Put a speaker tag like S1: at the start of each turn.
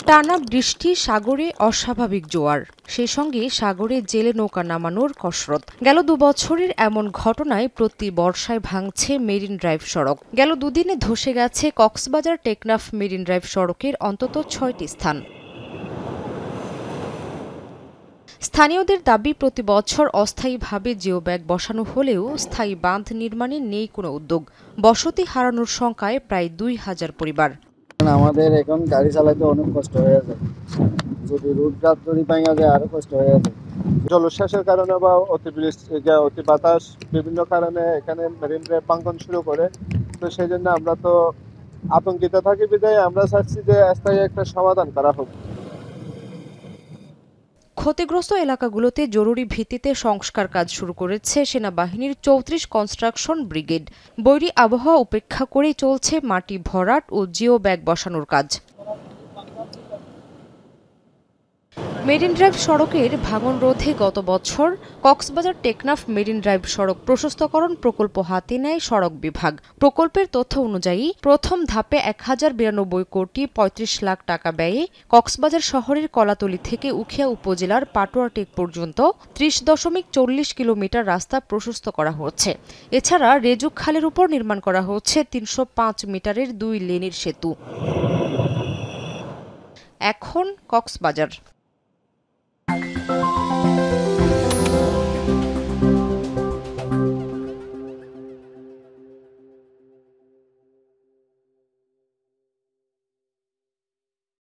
S1: টানা বৃষ্টি, সাগরে অস্বাভাবিক জোয়ার, সেই সঙ্গে সাগরে জেলে নৌকা নামানোর কসরত। গেল ২ বছরের এমন ঘটনায় প্রতি বর্ষায় ভাঙছে মেরিন ড্রাইভ সড়ক। গেল দুদিনে ধসে গেছে কক্সবাজার টেকনাফ মেরিন ড্রাইভ সড়কের অন্তত ৬টি স্থান। স্থানীয়দের দাবি, প্রতি বছর অস্থায়ীভাবে জিওব্যাগ বসানো হলেও স্থায়ী বাঁধ নির্মাণে নেই কোনো উদ্যোগ। বসতি হারানোর শঙ্কায় প্রায় ২,০০০ পরিবার।
S2: আমাদের এখন গাড়ি চালাতে অনেক কষ্ট হয়ে যায়, যদি রোডঘাট যদি ভাঙা যায় আরো কষ্ট হয়ে যায়। জলোচ্ছ্বাসের কারণে বা অতি বাতাস বিভিন্ন কারণে এখানে মেরিন ড্রাইভ ভাঙন শুরু করে। তো সেই জন্য আমরা তো আতঙ্কিত থাকি, বিধায় আমরা চাচ্ছি যে স্থায়ী একটা সমাধান করা হোক।
S1: ক্ষতিগ্রস্ত এলাকাগুলোতে জরুরি ভিত্তিতে সংস্কার কাজ শুরু করেছে সেনাবাহিনীর ৩৪ কনস্ট্রাকশন ব্রিগেড। বৈরী আবহাওয়া উপেক্ষা করেই চলছে মাটি ভরাট ও জিও ব্যাগ বসানোর কাজ। মেরিন ড্রাইভ সড়কের ভাঙন রোধে গত বছর কক্সবাজার টেকনাফ মেরিন ড্রাইভ সড়ক প্রশস্তকরণ প্রকল্প হাতে নেয় সড়ক বিভাগ। প্রকল্পের তথ্য অনুযায়ী প্রথম ধাপে ১,০৯২ কোটি ৩৫ লাখ টাকা ব্যয়ে কক্সবাজার শহরের কলাতলী থেকে উখিয়া উপজেলার পাটোয়া টেক পর্যন্ত ৩০.৪০ কিলোমিটার রাস্তা প্রশস্ত করা হচ্ছে। এছাড়া রেজুক খালের উপর নির্মাণ করা হচ্ছে ৩০৫ মিটারের ২ লেনের সেতু। এখন কক্সবাজার।